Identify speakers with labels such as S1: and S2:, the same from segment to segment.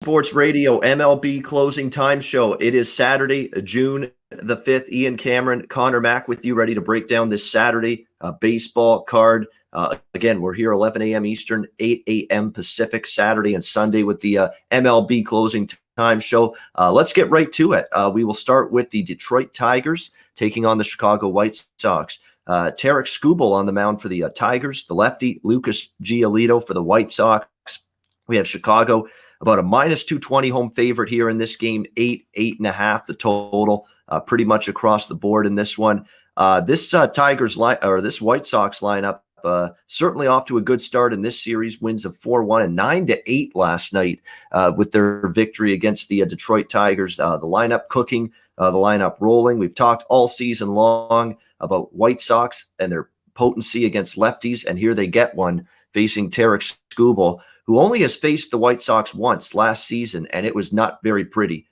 S1: Sports Radio MLB closing time show. It is Saturday, June the 5th. Ian Cameron, Conor Mack with you, ready to break down this Saturday baseball card. Again, we're here 11 a.m. Eastern, 8 a.m. Pacific, Saturday and Sunday with the MLB closing time show. Let's get right to it. We will start with the Detroit Tigers taking on the Chicago White Sox. Tarek Skubal on the mound for the Tigers, the lefty, Lucas Giolito for the White Sox. We have Chicago about a minus 220 home favorite here in this game, 8.5 the total, pretty much across the board in this one. This Tigers line or this White Sox lineup certainly off to a good start in this series. Wins of 4-1 and 9-8 last night with their victory against the Detroit Tigers. The lineup cooking, the lineup rolling. We've talked all season long about White Sox and their potency against lefties, and here they get one facing Tarek Skubal, who only has faced the White Sox once last season, and it was not very pretty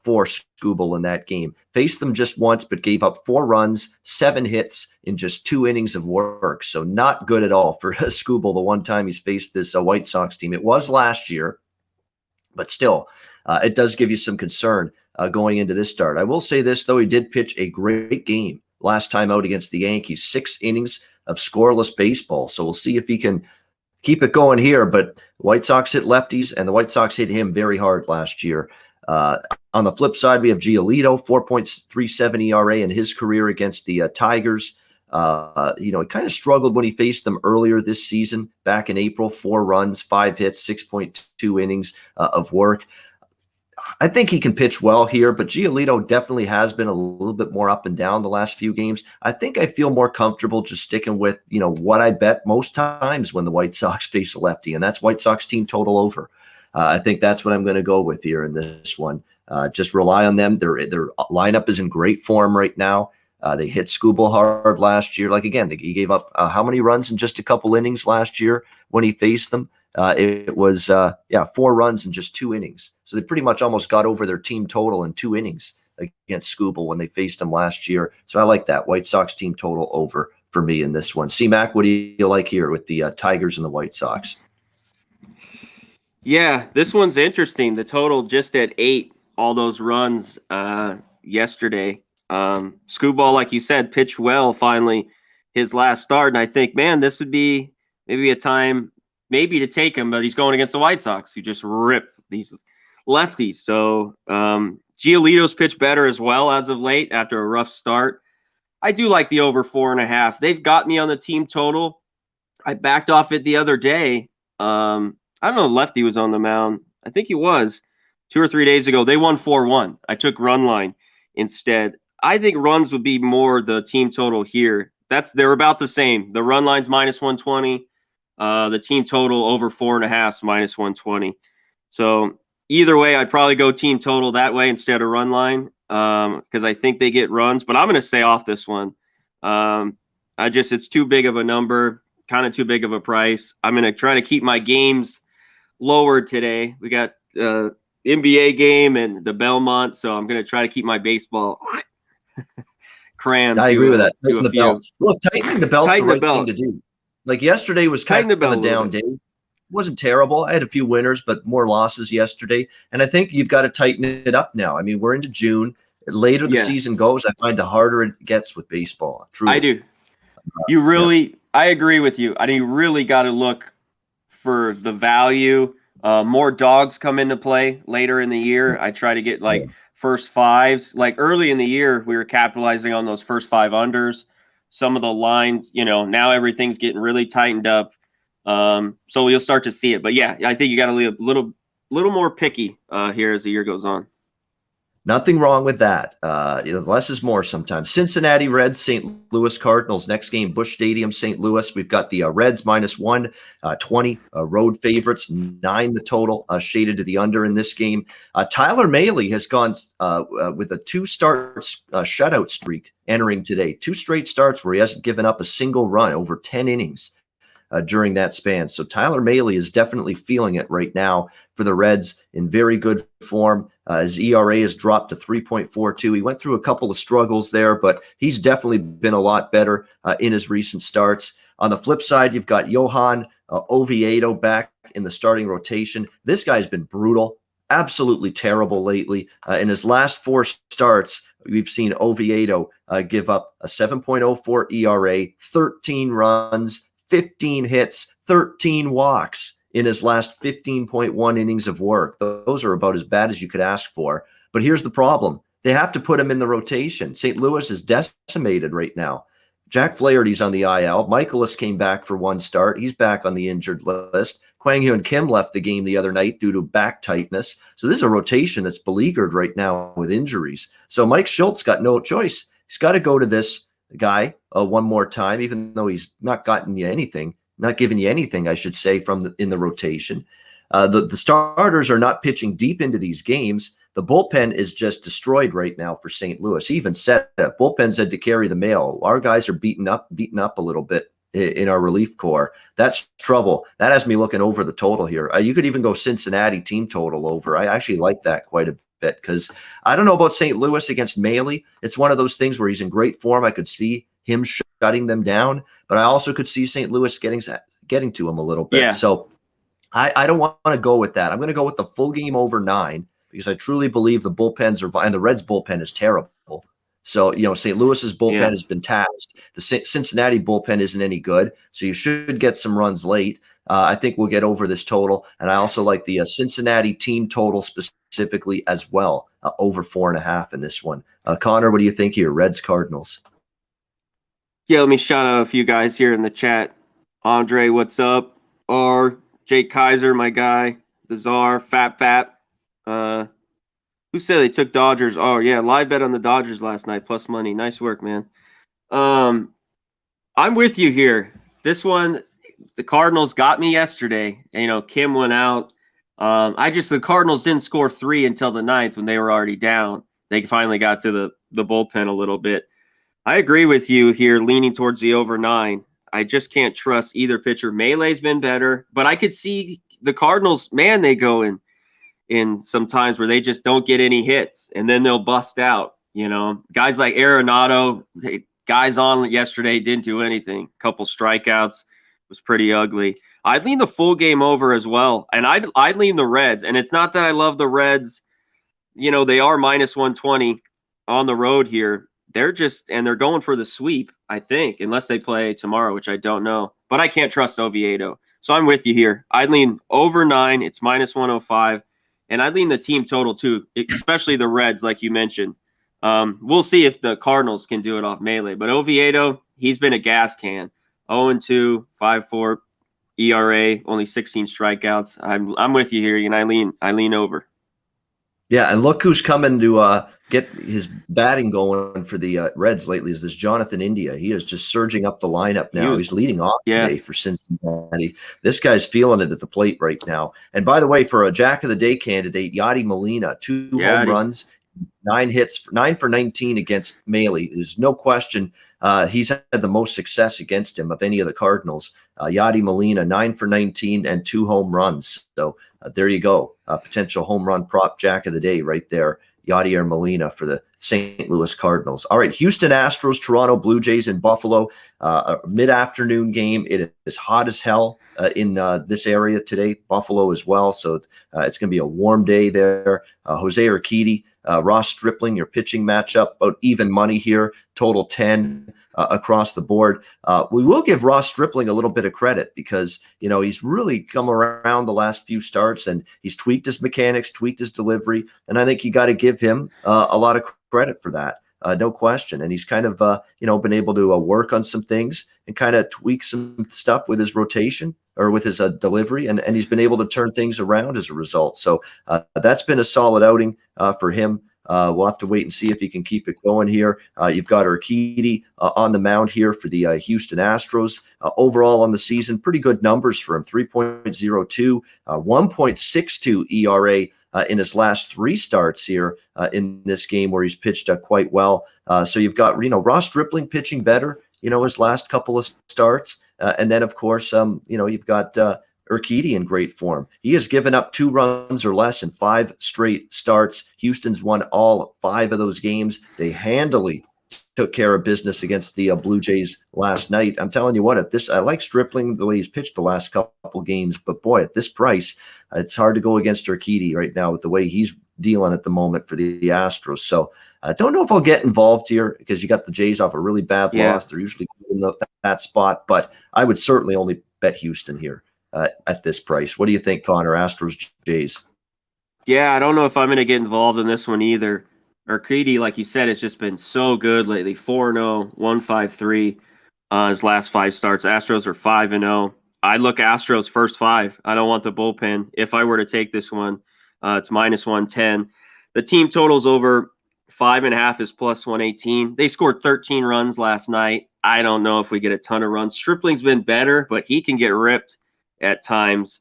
S1: for Skubal in that game. Faced them just once, but gave up 4 runs, 7 hits in just 2 innings of work. So not good at all for Skubal the one time he's faced this White Sox team. It was last year, but still, it does give you some concern going into this start. I will say this, though, he did pitch a great game last time out against the Yankees, 6 innings of scoreless baseball. So we'll see if he can keep it going here, but White Sox hit lefties, and the White Sox hit him very hard last year. On the flip side, we have Giolito, 4.37 ERA in his career against the Tigers. He kind of struggled when he faced them earlier this season, back in April, 4 runs, 5 hits, 6.2 innings of work. I think he can pitch well here, but Giolito definitely has been a little bit more up and down the last few games. I think I feel more comfortable just sticking with, what I bet most times when the White Sox face a lefty, and that's White Sox team total over. I think that's what I'm going to go with here in this one. Just rely on them. Their lineup is in great form right now. They hit Skubal hard last year. He gave up how many runs in just a couple innings last year when he faced them? It was 4 runs in just 2 innings. So they pretty much almost got over their team total in 2 innings against Skubal when they faced him last year. So I like that White Sox team total over for me in this one. C-Mac, what do you like here with the Tigers and the White Sox?
S2: Yeah, this one's interesting. The total just at 8, all those runs yesterday. Skubal, like you said, pitched well finally his last start. And I think, man, this would be maybe a time maybe to take him, but he's going against the White Sox who just rip these lefties. So Giolito's pitched better as well as of late after a rough start. I do like the over 4.5. They've got me on the team total. I backed off it the other day. I don't know if Lefty was on the mound. I think he was 2 or 3 days ago. They won 4-1. I took run line instead. I think runs would be more the team total here. They're about the same. The run line's minus 120. The team total over 4.5 is minus 120. So either way, I'd probably go team total that way instead of run line because I think they get runs. But I'm going to stay off this one. It's too big of a number, kind of too big of a price. I'm going to try to keep my games lower today. We got NBA game and the Belmont, so I'm going to try to keep my baseball crammed.
S1: I agree with that. Tighten the belt. Look, tightening the belt's the right thing to do. Like yesterday was kind of a down day. It wasn't terrible. I had a few winners, but more losses yesterday. And I think you've got to tighten it up now. I mean, we're into June. Later the season goes, I find the harder it gets with baseball. Truly.
S2: I do. I agree with you. I mean, you really got to look for the value. More dogs come into play later in the year. I try to get first 5s. Like early in the year, we were capitalizing on those first 5 unders. Some of the lines, now everything's getting really tightened up. So you'll start to see it. But yeah, I think you got to be a little more picky here as the year goes on.
S1: Nothing wrong with that. Less is more sometimes. Cincinnati Reds, St. Louis Cardinals. Next game, Busch Stadium, St. Louis. We've got the Reds minus 120, road favorites, 9 the total, shaded to the under in this game. Tyler Mahle has gone with a 2-start shutout streak entering today. 2 straight starts where he hasn't given up a single run over 10 innings during that span. So Tyler Mahle is definitely feeling it right now for the Reds, in very good form. His ERA has dropped to 3.42. He went through a couple of struggles there, but he's definitely been a lot better in his recent starts. On the flip side, you've got Johan Oviedo back in the starting rotation. This guy's been brutal absolutely terrible lately. In his last 4 starts, we've seen Oviedo give up a 7.04 ERA, 13 runs, 15 hits, 13 walks in his last 15.1 innings of work. Those are about as bad as you could ask for. But here's the problem. They have to put him in the rotation. St. Louis is decimated right now. Jack Flaherty's on the IL. Michaelis came back for 1 start. He's back on the injured list. Kwang Hyun Kim left the game the other night due to back tightness. So this is a rotation that's beleaguered right now with injuries. So Mike Schultz got no choice. He's got to go to this guy one more time, even though he's not gotten you anything, not giving you anything, I should say, in the rotation. The starters are not pitching deep into these games. The bullpen is just destroyed right now for St. Louis. He even said that bullpen's had to carry the mail. Our guys are beaten up a little bit in our relief corps. That's trouble. That has me looking over the total here. You could even go Cincinnati team total over. I actually like that quite a bit because I don't know about St. Louis against Maile. It's one of those things where he's in great form. I could see him shutting them down, but I also could see St. Louis getting to him a little bit.
S2: Yeah.
S1: So I don't want to go with that. I'm going to go with the full game over 9 because I truly believe the bullpens are, and the Reds bullpen is terrible. So, St. Louis's bullpen has been taxed. The Cincinnati bullpen isn't any good. So you should get some runs late. I think we'll get over this total. And I also like the Cincinnati team total specifically as well, over 4.5 in this one. Connor, what do you think here? Reds, Cardinals.
S2: Yeah, let me shout out a few guys here in the chat. Andre, what's up? R, Jake Kaiser, my guy. The Czar, Fat. Who said they took Dodgers? Oh, yeah, live bet on the Dodgers last night, plus money. Nice work, man. I'm with you here. This one, the Cardinals got me yesterday. Kim went out. The Cardinals didn't score 3 until the 9th when they were already down. They finally got to the bullpen a little bit. I agree with you here, leaning towards the over 9. I just can't trust either pitcher. Melee's been better, but I could see the Cardinals, man, they go in some times where they just don't get any hits, and then they'll bust out. Guys like Arenado, guys on yesterday didn't do anything. Couple strikeouts, was pretty ugly. I'd lean the full game over as well, and I'd lean the Reds. And it's not that I love the Reds. They are minus 120 on the road here. They're going for the sweep, I think, unless they play tomorrow, which I don't know. But I can't trust Oviedo. So I'm with you here. I'd lean over 9. It's minus 105. And I'd lean the team total too, especially the Reds, like you mentioned. We'll see if the Cardinals can do it off Melee. But Oviedo, he's been a gas can. 0-2, 5.4 ERA, only 16 strikeouts. I'm with you here, and I lean over.
S1: Yeah, and look who's coming to get his batting going for the Reds lately is this Jonathan India. He is just surging up the lineup now. He's leading off today for Cincinnati. This guy's feeling it at the plate right now. And by the way, for a Jack of the Day candidate, Yadi Molina, 2 home runs, 9 hits, 9 for 19 against Maile. There's no question he's had the most success against him of any of the Cardinals. Yadi Molina, 9 for 19 and 2 home runs. So there you go. Potential home run prop Jack of the Day right there. Yadier Molina for the St. Louis Cardinals. All right, Houston Astros, Toronto Blue Jays in Buffalo. A mid-afternoon game. It is hot as hell in this area today. Buffalo as well. So it's going to be a warm day there. Jose Urquidy, Ross Stripling, your pitching matchup, about even money here. Total 10 across the board. We will give Ross Stripling a little bit of credit because, he's really come around the last few starts and he's tweaked his mechanics, tweaked his delivery. And I think you got to give him a lot of credit for that. No question. And he's kind of, been able to work on some things and kind of tweak some stuff with his rotation or with his delivery. And he's been able to turn things around as a result. So that's been a solid outing for him. We'll have to wait and see if he can keep it going here. You've got Urquidy on the mound here for the Houston Astros. Overall on the season, pretty good numbers for him. 3.02, 1.62 ERA in his last 3 starts here in this game where he's pitched quite well. So you've got, Ross Stripling pitching better, his last couple of starts. And then, of course, you've got Urquidy in great form. He has given up 2 runs or less in 5 straight starts. Houston's won all 5 of those games. They handily took care of business against the Blue Jays last night. I'm telling you what, I like Stripling the way he's pitched the last couple games, but boy, at this price, it's hard to go against Urquidy right now with the way he's dealing at the moment for the Astros. So I don't know if I'll get involved here because you got the Jays off a really bad loss. They're usually in that spot, but I would certainly only bet Houston here at this price. What do you think, Connor? Astros, Jays?
S2: Yeah, I don't know if I'm going to get involved in this one either. Urquidy, like you said, has just been so good lately. 4-0, 153 his last 5 starts. Astros are 5-0. I look Astros first 5. I don't want the bullpen. If I were to take this one, it's -110. The team totals over 5.5 is +118. They scored 13 runs last night. I don't know if we get a ton of runs. Stripling's been better, but he can get ripped at times.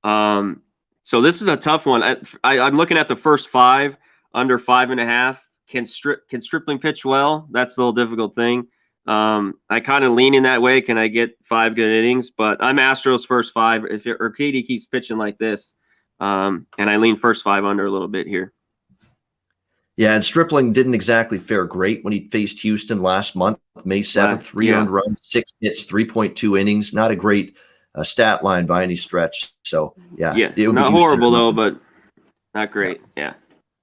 S2: So this is a tough one. I'm looking at the first 5 under 5.5. Can Stripling pitch well? That's the little difficult thing. I kind of lean in that way. Can I get 5 good innings? But I'm Astros first 5. If Urquidy keeps pitching like this, and I lean first 5 under a little bit here.
S1: Yeah, and Stripling didn't exactly fare great when he faced Houston last month, May 7th. 3 earned runs, 6 hits, 3.2 innings. Not a great stat line by any stretch. So, yeah.
S2: Not horrible, though, but not great. Yeah.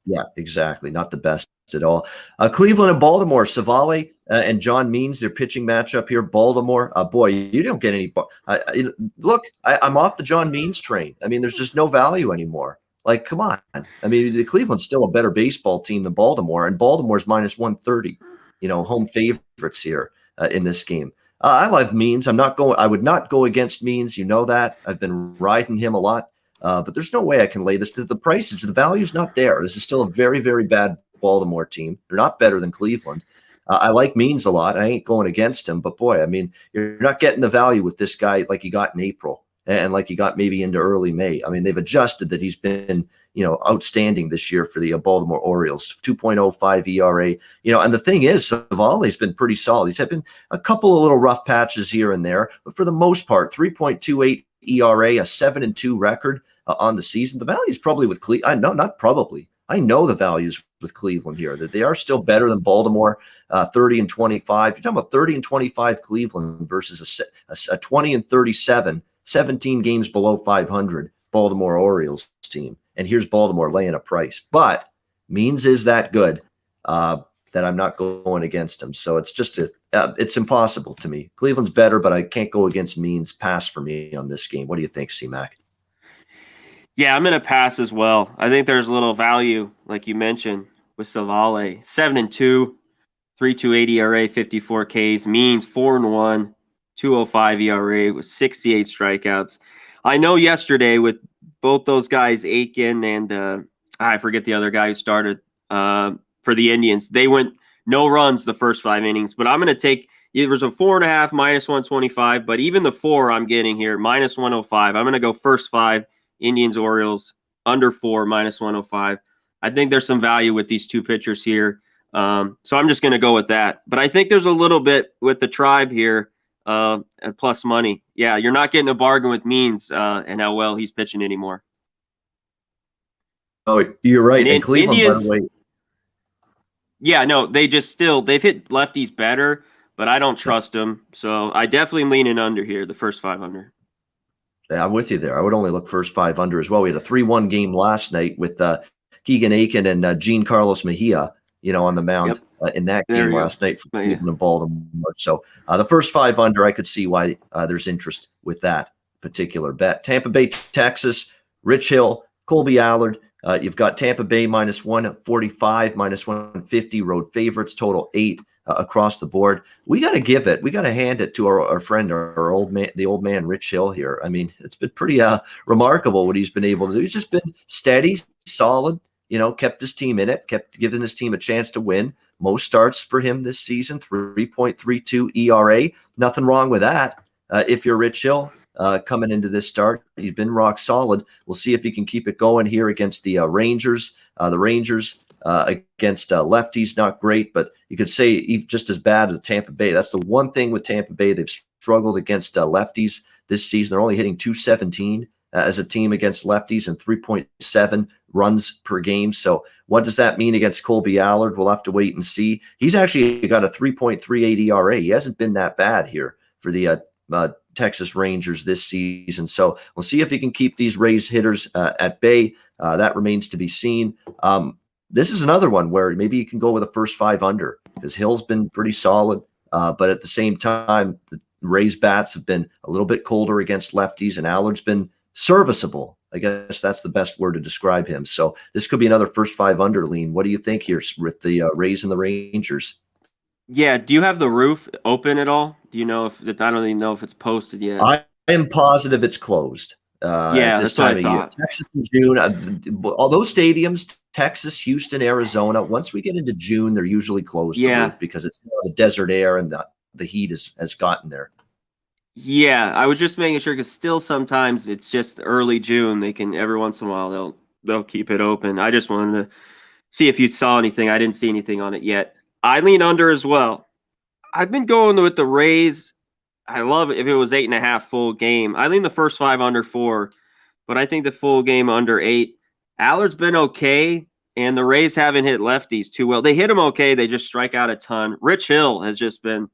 S1: Yeah, exactly. Not the best at all. Cleveland and Baltimore, Savale and John Means, their pitching matchup here. Baltimore, boy, you don't get any. Look, I'm off the John Means train. I mean, there's just no value anymore. Like, come on. I mean, the Cleveland's still a better baseball team than Baltimore, and Baltimore's -130. Home favorites here in this game. I love Means. I would not go against Means. You know that. I've been riding him a lot. But there's no way I can lay this. The prices, the value's not there. This is still a very, very bad Baltimore team. They're not better than Cleveland. I like Means a lot. I ain't going against him. But, boy, I mean, you're not getting the value with this guy like you got in April and like you got maybe into early May. I mean, they've adjusted that he's been, outstanding this year for the Baltimore Orioles, 2.05 ERA. And the thing is, Savale's been pretty solid. He's had been a couple of little rough patches here and there, but for the most part, 3.28 ERA, a 7-2 record on the season. The value is probably with Cleveland. No, not probably. I know the values with Cleveland here, that they are still better than Baltimore, 30-25. You're talking about 30-25 Cleveland versus a 20-37, 17 games below 500 Baltimore Orioles team. And here's Baltimore laying a price. But Means is that good that I'm not going against him. So it's just it's impossible to me. Cleveland's better, but I can't go against Means. Pass for me on this game. What do you think, C-Mac?
S2: Yeah, I'm going to pass as well. I think there's a little value, like you mentioned, with Savale. 7-2, 3.28 ERA, 54 Ks. Means 4-1, 2.05 ERA with 68 strikeouts. I know yesterday with both those guys, Aiken and I forget the other guy who started for the Indians, they went no runs the first 5 innings. But I'm going to take it was a 4.5 -125, but even the 4 I'm getting here -105. I'm going to go first 5. Indians, Orioles, under 4, -105. I think there's some value with these 2 pitchers here. So I'm just going to go with that. But I think there's a little bit with the Tribe here at plus money. Yeah, you're not getting a bargain with Means and how well he's pitching anymore.
S1: Oh, you're right. And Cleveland,
S2: Indians,
S1: by the way.
S2: Yeah, no, they've hit lefties better, but I don't trust them. So I definitely lean in under here, the first 5 under.
S1: Yeah, I'm with you there. I would only look first 5 under as well. We had a 3-1 game last night with Keegan Aiken and Gene Carlos Mejia, on the mound in that game last night for Cleveland and Baltimore. So the first 5 under, I could see why there's interest with that particular bet. Tampa Bay, Texas, Rich Hill, Colby Allard. You've got Tampa Bay -145, -150 road favorites, total 8 across the board. We got to hand it to our friend, our old man, the old man, Rich Hill here. I mean, it's been pretty remarkable what he's been able to do. He's just been steady, solid, kept his team in it, kept giving his team a chance to win. Most starts for him this season, 3.32 ERA. Nothing wrong with that. If you're Rich Hill, coming into this start, he's been rock solid. We'll see if he can keep it going here against the Rangers. The Rangers against lefties, not great, but you could say just as bad as Tampa Bay. That's the one thing with Tampa Bay. They've struggled against lefties this season. They're only hitting .217 as a team against lefties and 3.7 runs per game. So what does that mean against Colby Allard? We'll have to wait and see. He's actually got a 3.38 ERA. He hasn't been that bad here for the Texas Rangers this season. So we'll see if he can keep these Rays hitters at bay. That remains to be seen. This is another one where maybe you can go with a first 5 under, because Hill's been pretty solid. But at the same time, the Rays bats have been a little bit colder against lefties, and Allard's been serviceable. I guess that's the best word to describe him. So this could be another first 5 under lean. What do you think here with the Rays and the Rangers?
S2: Yeah. Do you have the roof open at all? Do you know if I don't even know if it's posted yet?
S1: I am positive it's closed.
S2: Yeah,
S1: at this
S2: that's what
S1: time
S2: I
S1: of year.
S2: thought.
S1: Texas in June, all those stadiums, Texas, Houston, Arizona, once we get into June, they're usually closed the
S2: Yeah.
S1: roof because it's the desert air and the heat has gotten there.
S2: Yeah, I was just making sure because still sometimes it's just early June. They can every once in a while they'll keep it open. I just wanted to see if you saw anything. I didn't see anything on it yet. I lean under as well. I've been going with the Rays. I love it if it was 8.5 full game. I lean the first 5 under 4, but I think the full game under 8. Allard's been okay, and the Rays haven't hit lefties too well. They hit him okay. They just strike out a ton. Rich Hill has just been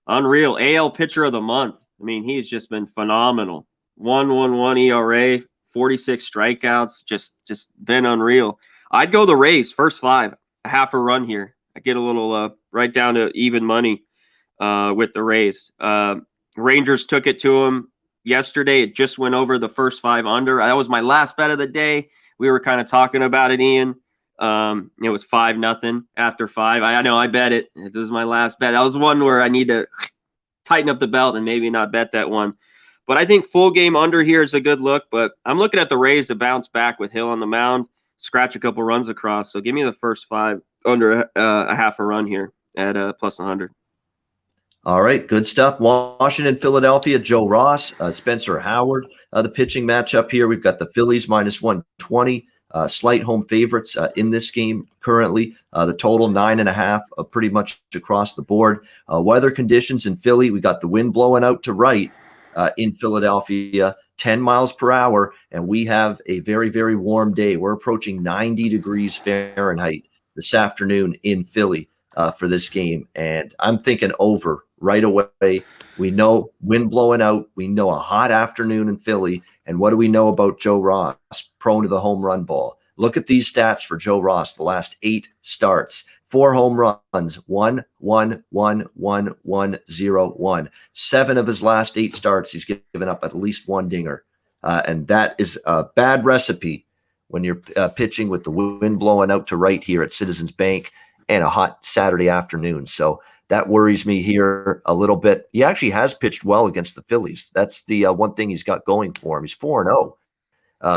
S2: unreal. AL pitcher of the month. I mean, he's just been phenomenal. 1.11 ERA, 46 strikeouts, just been unreal. I'd go the Rays, first 5, a half a run here. I get a little right down to even money with the Rays. Rangers took it to them yesterday. It just went over the first 5 under. That was my last bet of the day. We were kind of talking about it, Ian. It was 5-0 after 5. I know I bet it. It was my last bet. That was one where I need to tighten up the belt and maybe not bet that one. But I think full game under here is a good look. But I'm looking at the Rays to bounce back with Hill on the mound, scratch a couple runs across. So give me the first 5 under a half a run here at plus 100.
S1: All right, good stuff. Washington, Philadelphia, Joe Ross, Spencer Howard. The pitching matchup here, we've got the Phillies minus 120. Slight home favorites in this game currently. The total 9.5, pretty much across the board. Weather conditions in Philly, we got the wind blowing out to right in Philadelphia, 10 miles per hour, and we have a very, very warm day. We're approaching 90 degrees Fahrenheit this afternoon in Philly for this game, and I'm thinking over right away. We know wind blowing out. We know a hot afternoon in Philly. And what do we know about Joe Ross? Prone to the home run ball. Look at these stats for Joe Ross the last 8 starts. 4 home runs, 1, 1, 1, 1, 1, 0, 1. 7 of his last 8 starts, he's given up at least 1 dinger. And that is a bad recipe when you're pitching with the wind blowing out to right here at Citizens Bank and a hot Saturday afternoon. So that worries me here a little bit. He actually has pitched well against the Phillies. That's the one thing he's got going for him. He's 4-0,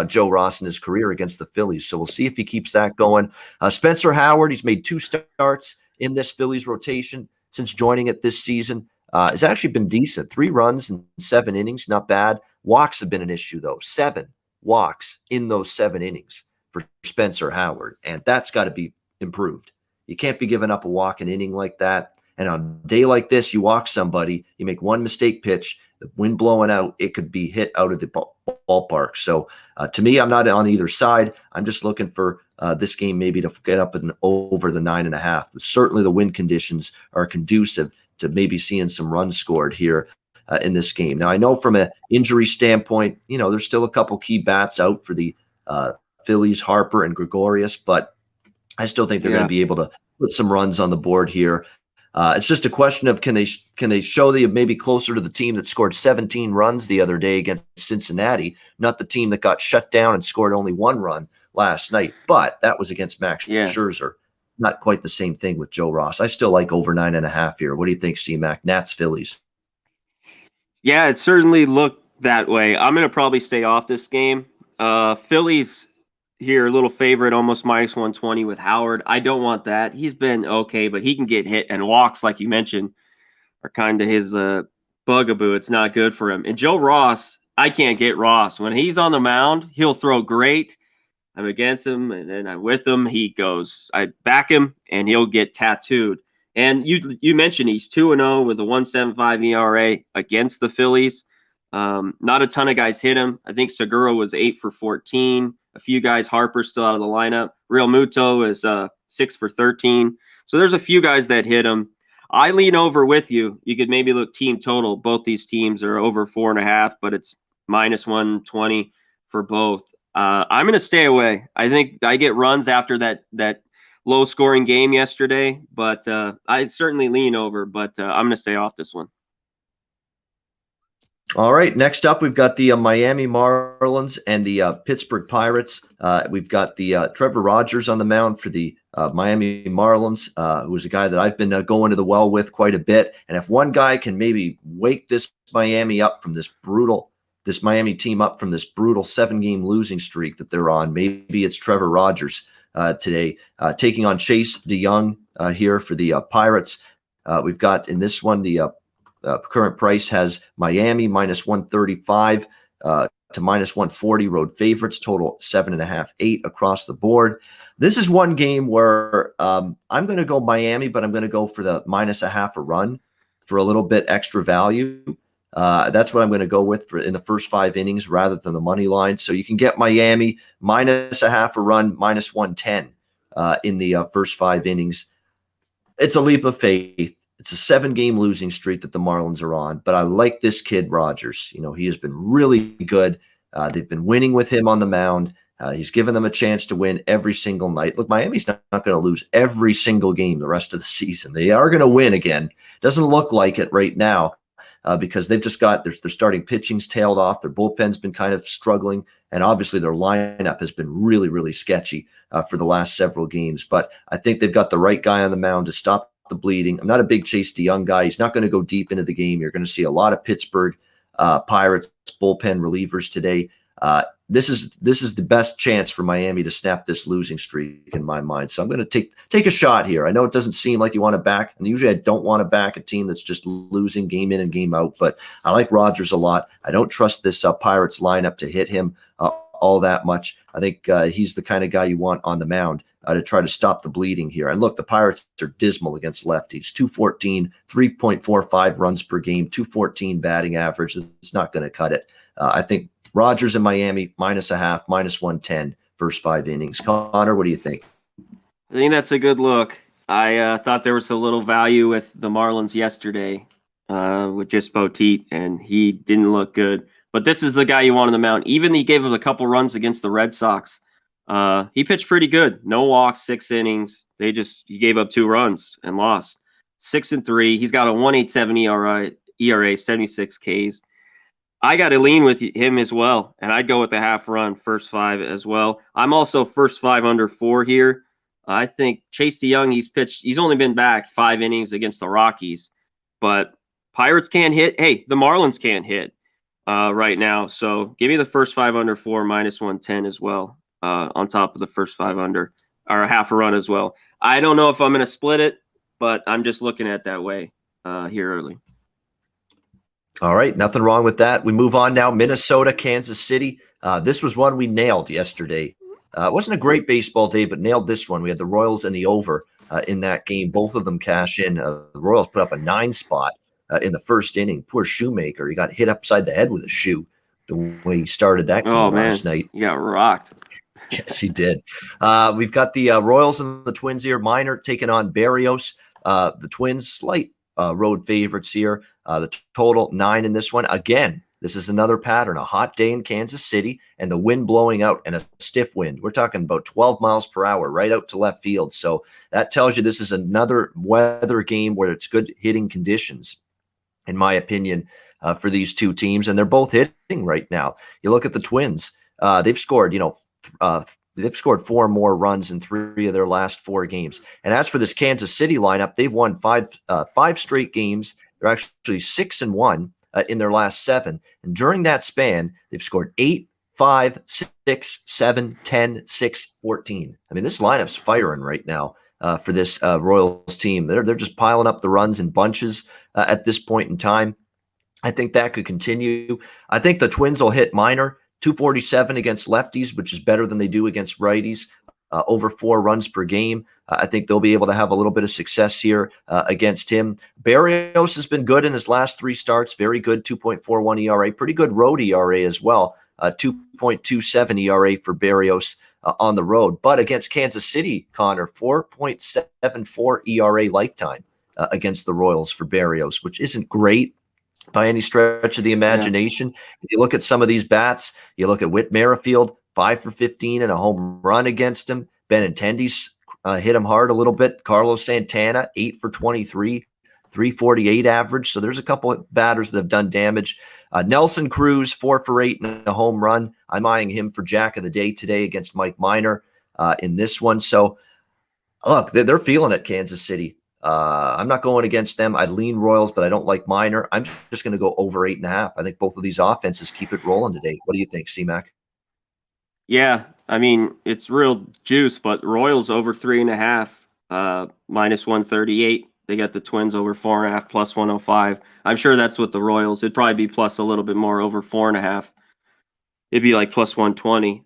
S1: Joe Ross, in his career against the Phillies. So we'll see if he keeps that going. Spencer Howard, he's made 2 starts in this Phillies rotation since joining it this season. It's actually been decent. 3 runs in 7 innings, not bad. Walks have been an issue, though. 7 walks in those 7 innings for Spencer Howard, and that's got to be improved. You can't be giving up a walk an inning like that. And on a day like this, you walk somebody, you make one mistake pitch, the wind blowing out, it could be hit out of the ballpark. So to me, I'm not on either side. I'm just looking for this game maybe to get up and over the 9.5. Certainly the wind conditions are conducive to maybe seeing some runs scored here in this game. Now, I know from an injury standpoint, there's still a couple key bats out for the Phillies, Harper and Gregorius, but I still think they're going to be able to put some runs on the board here. It's just a question of can they show they maybe closer to the team that scored 17 runs the other day against Cincinnati, not the team that got shut down and scored only 1 run last night. But that was against Max Scherzer. Not quite the same thing with Joe Ross. I still like over 9.5 here. What do you think, C-Mac? Nats, Phillies.
S2: Yeah, it certainly looked that way. I'm going to probably stay off this game. Phillies here, a little favorite, almost minus 120 with Howard. I don't want that. He's been okay, but he can get hit, and walks, like you mentioned, are kind of his bugaboo. It's not good for him. And Joe Ross, I can't get Ross. When he's on the mound, he'll throw great. I'm against him, and then I'm with him. He goes, I back him, and he'll get tattooed. And you mentioned he's 2-0 with a 1.75 ERA against the Phillies. Not a ton of guys hit him. I think Segura was 8 for 14. a few guys. Harper's still out of the lineup. Real Muto is 6 for 13. So there's a few guys that hit him. I lean over with you. You could maybe look team total. Both these teams are over 4.5, but it's minus 120 for both. I'm going to stay away. I think I get runs after that low scoring game yesterday, but I certainly lean over, but I'm going to stay off this one.
S1: All right, next up, we've got the Miami Marlins and the Pittsburgh Pirates. We've got the Trevor Rogers on the mound for the Miami Marlins, who's a guy that I've been going to the well with quite a bit. And if one guy can maybe wake this Miami team up from this brutal 7-game losing streak that they're on, maybe it's Trevor Rogers today, taking on Chase DeYoung here for the Pirates. We've got in this one the current price has Miami minus 135 to minus 140 road favorites, total 7.5, 8 across the board. This is one game where I'm going to go Miami, but I'm going to go for the minus a half a run for a little bit extra value. That's what I'm going to go with for in the first 5 innings rather than the money line. So you can get Miami minus a half a run, minus 110 in the first 5 innings. It's a leap of faith. It's a 7-game losing streak that the Marlins are on, but I like this kid Rogers. You know, he has been really good. They've been winning with him on the mound. He's given them a chance to win every single night. Look, Miami's not going to lose every single game the rest of the season. They are going to win again. Doesn't look like it right now because they've just got their starting pitching's tailed off. Their bullpen's been kind of struggling, and obviously their lineup has been really, really sketchy for the last several games. But I think they've got the right guy on the mound to stop the bleeding. I'm not a big Chase DeYoung guy. He's not going to go deep into the game. You're going to see a lot of Pittsburgh Pirates bullpen relievers today. This is the best chance for Miami to snap this losing streak in my mind. So I'm going to take a shot here. I know it doesn't seem like you want to back, and usually I don't want to back a team that's just losing game in and game out, but I like Rogers a lot. I don't trust this Pirates lineup to hit him all that much. I think he's the kind of guy you want on the mound to try to stop the bleeding here. And look, the Pirates are dismal against lefties. 214, 3.45 runs per game, 214 batting average. It's not going to cut it. I think Rogers in Miami, minus a half, minus 110, first 5 innings. Connor, what do you think?
S2: I think that's a good look. I thought there was a little value with the Marlins yesterday with just Poteet, and he didn't look good. But this is the guy you want on the mound. Even he gave him a couple runs against the Red Sox. He pitched pretty good. No walks, 6 innings. He gave up 2 runs and lost. 6-3. He's got a 1.87 ERA, 76 Ks. I got to lean with him as well, and I'd go with the half run, first 5 as well. I'm also first 5 under 4 here. I think Chase DeYoung, he's only been back 5 innings against the Rockies, but Pirates can't hit. Hey, the Marlins can't hit right now. So give me the first 5 under 4, minus 110 as well, on top of the first 5 under, or a half a run as well. I don't know if I'm going to split it, but I'm just looking at that way here early.
S1: All right, nothing wrong with that. We move on now. Minnesota, Kansas City. This was one we nailed yesterday. It wasn't a great baseball day, but nailed this one. We had the Royals and the over in that game. Both of them cash in. The Royals put up a 9 spot in the first inning. Poor Shoemaker. He got hit upside the head with a shoe the way he started that game last night.
S2: He got rocked.
S1: Yes, he did. We've got the Royals and the Twins here. Minor taking on Barrios. The Twins, slight road favorites here. The total 9 in this one. Again, this is another pattern. A hot day in Kansas City and the wind blowing out and a stiff wind. We're talking about 12 miles per hour right out to left field. So that tells you this is another weather game where it's good hitting conditions, in my opinion, for these two teams. And they're both hitting right now. You look at the Twins. They've scored, they've scored 4 more runs in 3 of their last 4 games. And as for this Kansas City lineup, they've won 5 straight games. They're actually 6-1 in their last 7. And during that span, they've scored 8, 5, 6, 7, 10, 6, 14. I mean, this lineup's firing right now for this Royals team. They're just piling up the runs in bunches at this point in time. I think that could continue. I think the Twins will hit Minor. 247 against lefties, which is better than they do against righties. Over 4 runs per game. I think they'll be able to have a little bit of success here against him. Barrios has been good in his last 3 starts. Very good, 2.41 ERA. Pretty good road ERA as well. 2.27 ERA for Berrios on the road. But against Kansas City, Connor, 4.74 ERA lifetime against the Royals for Berrios, which isn't great by any stretch of the imagination. If you look at some of these bats, you look at Whit Merrifield, 5 for 15 and a home run against him. Benintendi's hit him hard a little bit. Carlos Santana, 8 for 23, 348 average. So there's a couple of batters that have done damage. Nelson Cruz, 4 for 8 and a home run. I'm eyeing him for Jack of the Day today against Mike Minor in this one. So look, they're feeling it, Kansas City. I'm not going against them. I'd lean Royals, but I don't like Minor. I'm just going to go over 8.5. I think both of these offenses keep it rolling today. What do you think, C-Mac?
S2: Yeah, I mean, it's real juice, but Royals over 3.5, minus 138. They got the Twins over 4.5, plus 105. I'm sure that's what the Royals. It'd probably be plus a little bit more, over 4.5. It'd be like plus 120.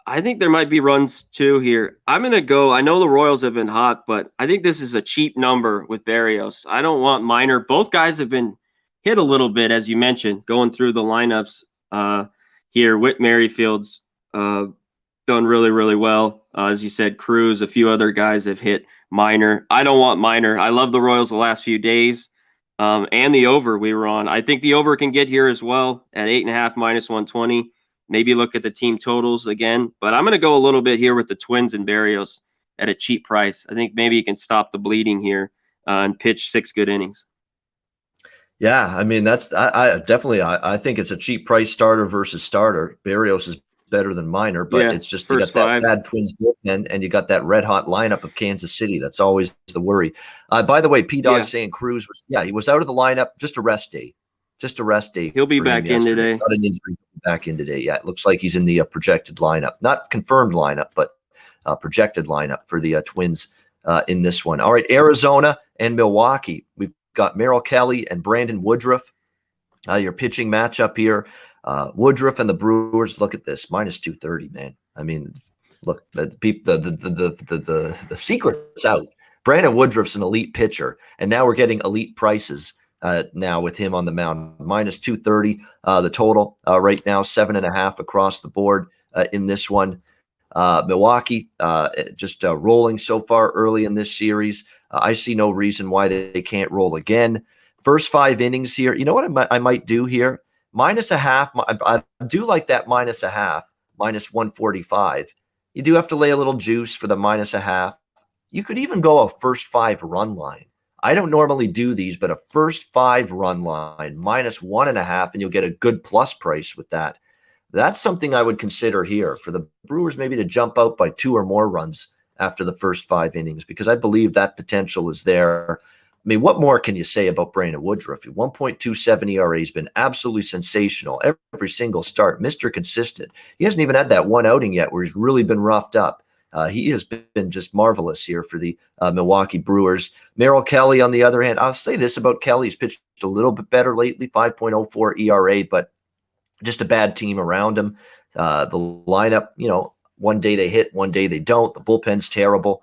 S2: I think there might be runs too here. I'm going to go. I know the Royals have been hot, but I think this is a cheap number with Berrios. I don't want Minor. Both guys have been hit a little bit, as you mentioned, going through the lineups here. Whit Merrifield's done really, really well. As you said, Cruz, a few other guys have hit Minor. I don't want Minor. I love the Royals the last few days and the over we were on. I think the over can get here as well at 8.5 minus 120. Maybe look at the team totals again. But I'm going to go a little bit here with the Twins and Berrios at a cheap price. I think maybe you can stop the bleeding here and pitch 6 good innings.
S1: Yeah, I mean, I definitely think it's a cheap price starter versus starter. Berrios is better than Minor, but it's just you got that bad Twins bullpen and you got that red hot lineup of Kansas City. That's always the worry. By the way, P-Dog saying Cruz was he was out of the lineup, just a rest day. Just a rest day.
S2: He'll be back in today.
S1: Not an injury, back in today. Yeah, it looks like he's in the projected lineup. Not confirmed lineup, but projected lineup for the Twins in this one. All right, Arizona and Milwaukee. We've got Merrill Kelly and Brandon Woodruff. Your pitching matchup here. Woodruff and the Brewers. Look at this, minus 230, man. I mean, look, the secret's out. Brandon Woodruff's an elite pitcher, and now we're getting elite prices now with him on the mound. Minus 230, the total right now, 7.5 across the board in this one. Milwaukee just rolling so far early in this series. I see no reason why they can't roll again. First 5 innings here. You know what I might do here? Minus a half. I do like that minus a half, minus 145. You do have to lay a little juice for the minus a half. You could even go a first 5 run line. I don't normally do these, but a first 5 run line, minus 1.5, and you'll get a good plus price with that. That's something I would consider here for the Brewers, maybe to jump out by 2 or more runs after the first 5 innings, because I believe that potential is there. I mean, what more can you say about Brandon Woodruff? 1.27 ERA has been absolutely sensational every single start, Mr. Consistent. He hasn't even had that one outing yet where he's really been roughed up. He has been just marvelous here for the Milwaukee Brewers. Merrill Kelly, on the other hand, I'll say this about Kelly. He's pitched a little bit better lately, 5.04 ERA, but just a bad team around him. The lineup, one day they hit, one day they don't. The bullpen's terrible.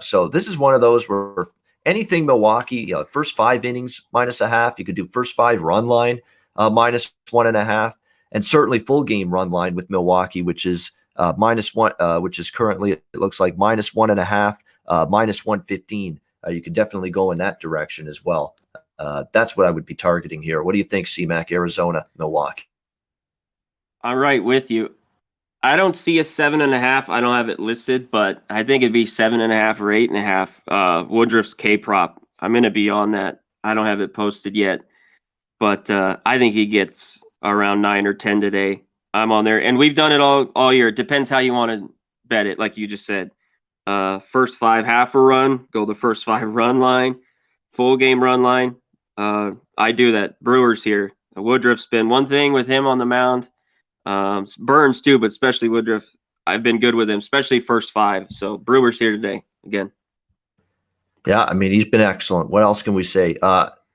S1: So this is one of those where anything Milwaukee, first 5 innings, minus a half. You could do first 5 run line, minus 1.5. And certainly full game run line with Milwaukee, which is minus 1, which is currently, it looks like minus 1.5, minus 115. You could definitely go in that direction as well. That's what I would be targeting here. What do you think, C-Mac, Arizona, Milwaukee?
S2: I'm right with you. I don't see a 7.5. I don't have it listed, but I think it'd be 7.5 or 8.5. Woodruff's K prop. I'm going to be on that. I don't have it posted yet, but I think he gets around 9 or 10 today. I'm on there, and we've done it all year. It depends how you want to bet it, like you just said. First 5 half a run, go the first 5 run line, full game run line. I do that. Brewers here. Woodruff's been one thing with him on the mound. Burns too, but especially Woodruff. I've been good with him, especially first 5. So Brewers here today again.
S1: Yeah, I mean, he's been excellent. What else can we say?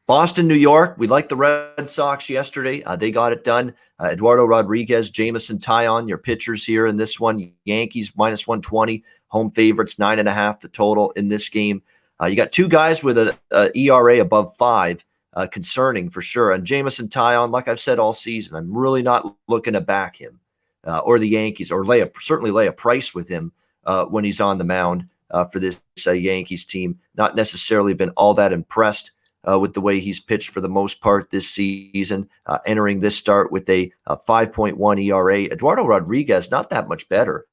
S1: Boston, New York. We liked the Red Sox yesterday. They got it done. Eduardo Rodriguez, Jameson Taillon, your pitchers here in this one. Yankees minus 120. Home favorites, 9.5 the total in this game. You got 2 guys with a ERA above 5. Concerning for sure. And Jameson Taillon, like I've said all season, I'm really not looking to back him. or the Yankees, or certainly lay a price with him when he's on the mound for this Yankees team. Not necessarily been all that impressed with the way he's pitched for the most part this season, entering this start with a 5.1 ERA. Eduardo Rodriguez, not that much better.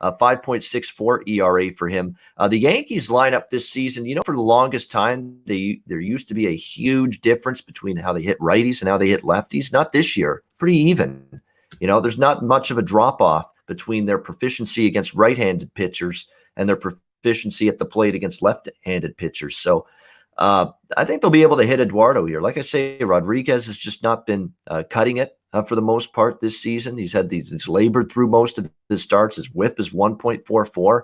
S1: 5.64 ERA for him. The Yankees lineup this season, for the longest time, there used to be a huge difference between how they hit righties and how they hit lefties. Not this year. Pretty even. There's not much of a drop-off between their proficiency against right-handed pitchers and their proficiency at the plate against left-handed pitchers. So I think they'll be able to hit Eduardo here. Like I say, Rodriguez has just not been cutting it for the most part this season. He's labored through most of his starts. His whip is 1.44.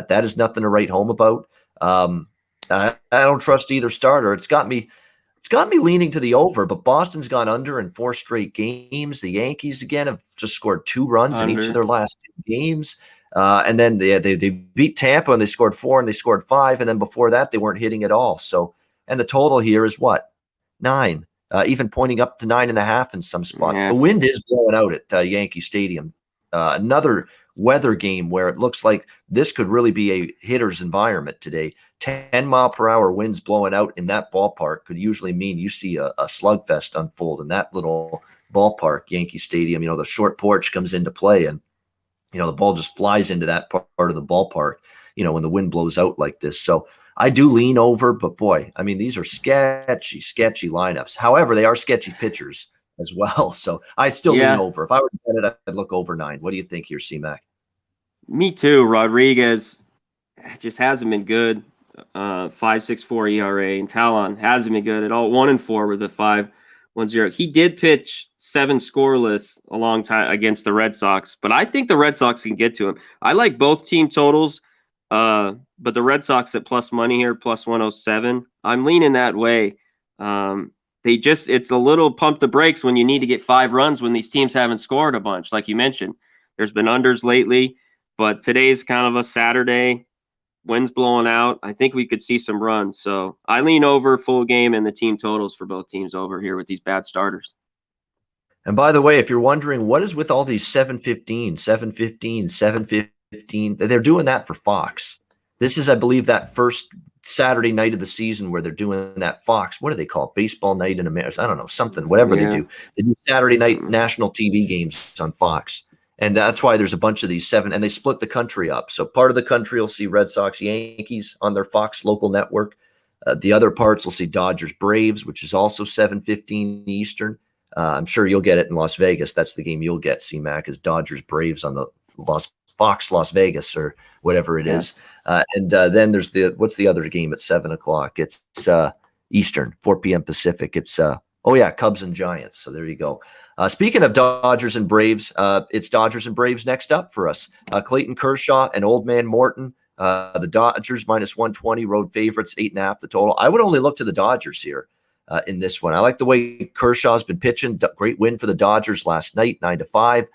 S1: That is nothing to write home about. I don't trust either starter. It's got me leaning to the over, but Boston's gone under in 4 straight games. The Yankees, again, have just scored 2 runs in each of their last 2 games. And then they beat Tampa and they scored 4 and they scored 5. And then before that, they weren't hitting at all. So, and the total here is what? 9, even pointing up to 9.5 in some spots.
S2: Yeah.
S1: The wind is blowing out at Yankee Stadium. Another weather game where it looks like this could really be a hitter's environment today. 10-mile-per-hour winds blowing out in that ballpark could usually mean you see a slugfest unfold in that little ballpark, Yankee Stadium. The short porch comes into play, and the ball just flies into that part of the ballpark, when the wind blows out like this. So I do lean over, but boy, I mean, these are sketchy lineups. However, they are sketchy pitchers as well. So I still lean over. If I were to bet it, I'd look over 9. What do you think here, C-Mac?
S2: Me too. Rodriguez just hasn't been good. 5.64 ERA, and Talon hasn't been good at all. 1-4 with a 5.10. He did pitch 7 scoreless a long time against the Red Sox, but I think the Red Sox can get to him. I like both team totals, but the Red Sox at plus money here, plus 107. I'm leaning that way. It's a little pump the brakes when you need to get 5 runs when these teams haven't scored a bunch. Like you mentioned, there's been unders lately, but today's kind of a Saturday. Wind's blowing out. I think we could see some runs. So I lean over full game and the team totals for both teams over here with these bad starters.
S1: And by the way, if you're wondering what is with all these 7:15, they're doing that for Fox. This is, I believe, that first Saturday night of the season where they're doing that Fox. What do they call it? Baseball night in America? I don't know, something, whatever they do. They do Saturday night national TV games on Fox. And that's why there's a bunch of these 7, and they split the country up. So part of the country will see Red Sox, Yankees on their Fox local network. The other parts will see Dodgers, Braves, which is also 7:15 Eastern. I'm sure you'll get it in Las Vegas. That's the game you'll get, C-Mac, is Dodgers, Braves on the Fox Las Vegas or whatever it is. And then there's what's the other game at 7 o'clock? It's Eastern, 4 p.m. Pacific. It's Cubs and Giants. So there you go. Speaking of Dodgers and Braves, it's Dodgers and Braves next up for us. Clayton Kershaw and Old Man Morton. The Dodgers minus 120, road favorites, 8.5 the total. I would only look to the Dodgers here in this one. I like the way Kershaw's been pitching. Great win for the Dodgers last night, 9-5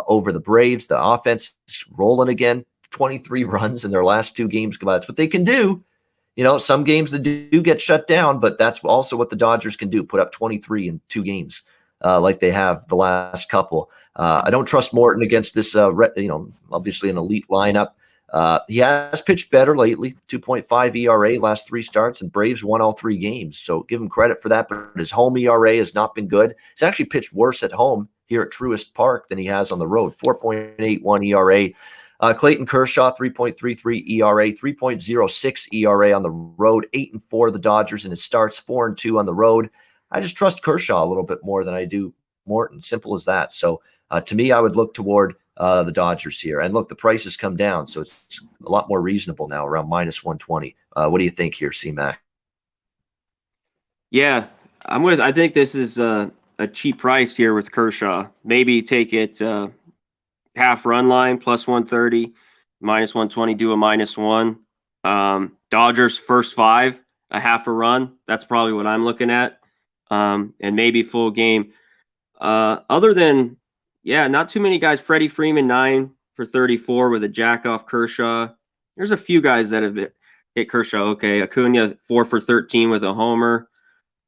S1: over the Braves. The offense is rolling again. 23 runs in their last 2 games. That's what they can do. Some games they do get shut down, but that's also what the Dodgers can do. Put up 23 in 2 games. Like they have the last couple. I don't trust Morton against this, obviously an elite lineup. He has pitched better lately, 2.5 ERA last 3 starts, and Braves won all 3 games. So give him credit for that, but his home ERA has not been good. He's actually pitched worse at home here at Truist Park than he has on the road, 4.81 ERA. Clayton Kershaw, 3.33 ERA, 3.06 ERA on the road, 8-4 the Dodgers in his starts, 4-2 on the road. I just trust Kershaw a little bit more than I do Morton. Simple as that. So to me, I would look toward the Dodgers here. And look, the price has come down, so it's a lot more reasonable now, around minus 120. What do you think here, C-Mac?
S2: Yeah, I think this is a cheap price here with Kershaw. Maybe take it half run line, plus 130, minus 120, do a -1. Dodgers first 5, a half a run. That's probably what I'm looking at. And maybe full game. Other than, not too many guys. Freddie Freeman, 9 for 34 with a jack off Kershaw. There's a few guys that have hit Kershaw. Okay, Acuna, 4 for 13 with a homer.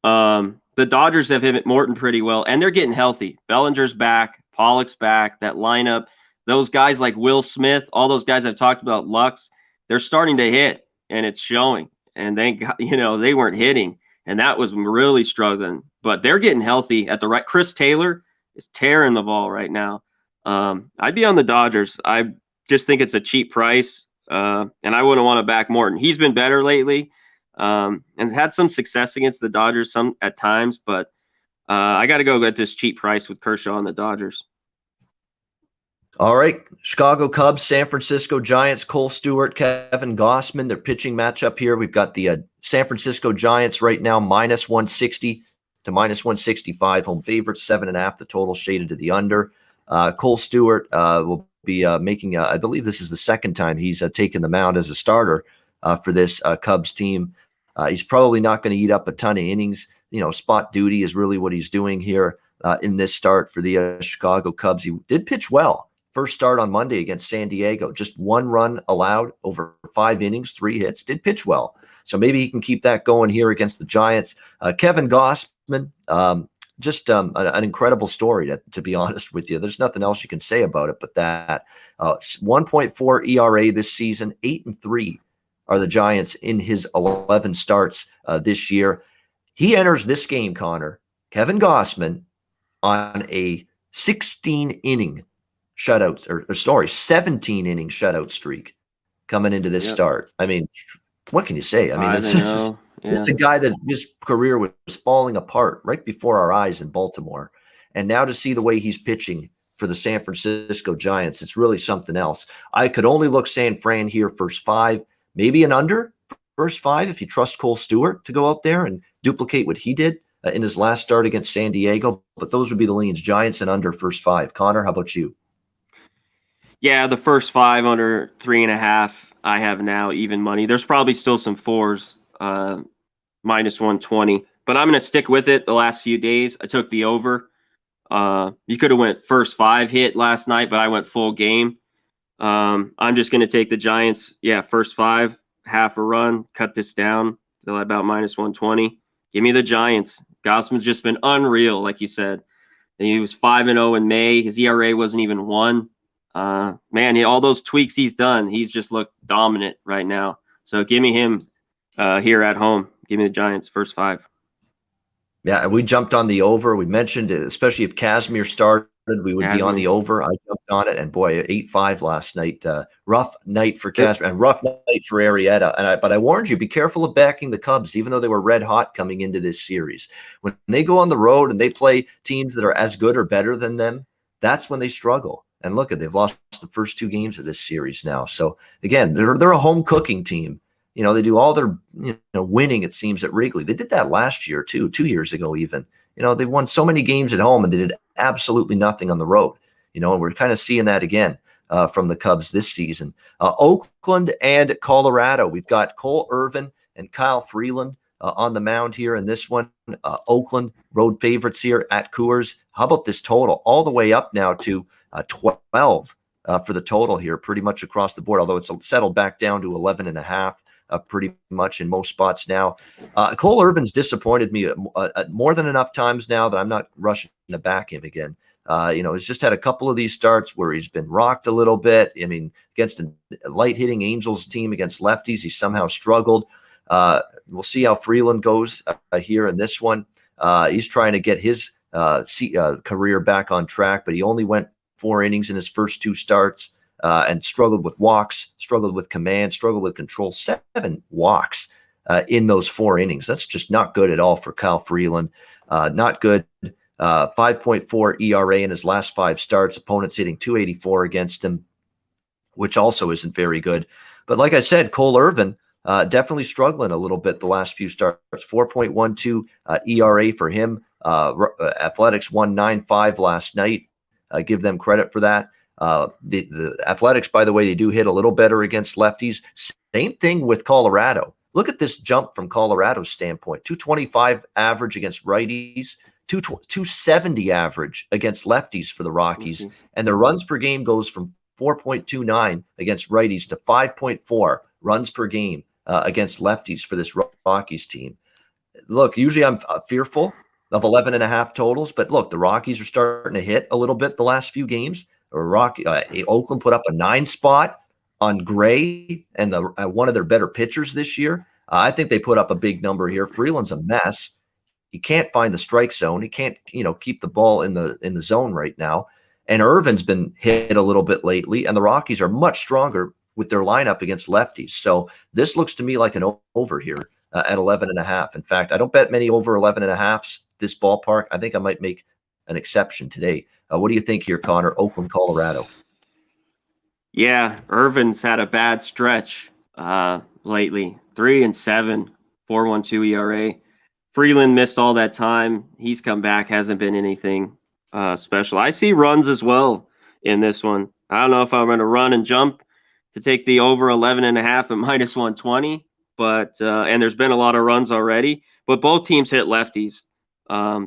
S2: The Dodgers have hit Morton pretty well, and they're getting healthy. Bellinger's back, Pollock's back. That lineup, those guys like Will Smith, all those guys I've talked about, Lux, they're starting to hit, and it's showing. And they weren't hitting, and that was really struggling. But they're getting healthy at the right. Chris Taylor is tearing the ball right now. I'd be on the Dodgers. I just think it's a cheap price, and I wouldn't want to back Morton. He's been better lately, and had some success against the Dodgers some at times, but I got to go get this cheap price with Kershaw and the Dodgers.
S1: All right, Chicago Cubs, San Francisco Giants, Cole Stewart, Kevin Gossman, their pitching matchup here. We've got the San Francisco Giants right now, minus 160 to minus 165. Home favorites, 7.5. The total shaded to the under. Cole Stewart will be making, I believe this is the second time he's taken the mound as a starter for this Cubs team. He's probably not going to eat up a ton of innings. Spot duty is really what he's doing here in this start for the Chicago Cubs. He did pitch well. First start on Monday against San Diego, just 1 run allowed over 5 innings, 3 hits, did pitch well. So maybe he can keep that going here against the Giants. Kevin Gossman, just an incredible story, to be honest with you. There's nothing else you can say about it but that. 1.4 ERA this season, 8-3 are the Giants in his 11 starts this year. He enters this game, Connor, Kevin Gossman, on a 17-inning shutout streak coming into this start. I mean, what can you say? I mean, this is a guy that his career was falling apart right before our eyes in Baltimore. And now to see the way he's pitching for the San Francisco Giants, it's really something else. I could only look San Fran here first 5, maybe an under first 5 if you trust Cole Stewart to go out there and duplicate what he did in his last start against San Diego. But those would be the leans, Giants and under first 5. Connor, how about you?
S2: Yeah, the first 5 under 3.5. I have now even money. There's probably still some 4s, minus 120, but I'm going to stick with it the last few days. I took the over. You could have went first 5 hit last night, but I went full game. I'm just going to take the Giants. Yeah, first 5, half a run, cut this down to about minus 120. Give me the Giants. Gossman's just been unreal, like you said. He was 5-0 in May. His ERA wasn't even 1. Man, all those tweaks he's done, he's just looked dominant right now. So give me him here at home. Give me the Giants first 5.
S1: Yeah, we jumped on the over. We mentioned it, especially if Casimir started, we would be on the over. I jumped on it, and boy, 8-5 last night. Rough night for Casimir and rough night for Arrieta. But I warned you, be careful of backing the Cubs, even though they were red hot coming into this series. When they go on the road and they play teams that are as good or better than them, that's when they struggle. And look, they've lost the first 2 games of this series now. So again, they're a home cooking team. They do all their winning, it seems, at Wrigley. They did that last year too, 2 years ago even. They won so many games at home and they did absolutely nothing on the road. And we're kind of seeing that again from the Cubs this season. Oakland and Colorado. We've got Cole Irvin and Kyle Freeland on the mound here in this one. Oakland road favorites here at Coors. How about this total? All the way up now to 12 for the total here, pretty much across the board, although it's settled back down to 11.5. Pretty much in most spots now. Cole Irvin's disappointed me more than enough times now that I'm not rushing to back him again. He's just had a couple of these starts where he's been rocked a little bit. I mean, against a light hitting Angels team against lefties, he somehow struggled. We'll see how Freeland goes here in this one. He's trying to get his career back on track, but he only went 4 innings in his first 2 starts. And struggled with walks, struggled with command, struggled with control. 7 walks in those 4 innings. That's just not good at all for Kyle Freeland. Not good. 5.4 ERA in his last 5 starts. Opponents hitting .284 against him, which also isn't very good. But like I said, Cole Irvin definitely struggling a little bit the last few starts. 4.12 ERA for him. Athletics 1.95 last night. Give them credit for that. The Athletics, by the way, they do hit a little better against lefties. Same thing with Colorado. Look at this jump from Colorado's standpoint. 225 average against righties, 270 average against lefties for the Rockies. And their runs per game goes from 4.29 against righties to 5.4 runs per game against lefties for this Rockies team. Look, usually I'm fearful of 11.5 totals, but look, the Rockies are starting to hit a little bit the last few games. Oakland put up a 9 spot on Gray and one of their better pitchers this year. I think they put up a big number here. Freeland's a mess. He can't find the strike zone. He can't, keep the ball in the zone right now. And Irvin's been hit a little bit lately, and the Rockies are much stronger with their lineup against lefties. So this looks to me like an over here at 11.5. In fact, I don't bet many over 11.5s this ballpark. I think I might make an exception today. What do you think here, Connor? Oakland, Colorado.
S2: Yeah, Irvin's had a bad stretch lately. 3-7, 4.12 ERA. Freeland missed all that time. He's come back, hasn't been anything special. I see runs as well in this one. I don't know if I'm going to run and jump to take the over 11.5 at -120, but and there's been a lot of runs already. But both teams hit lefties.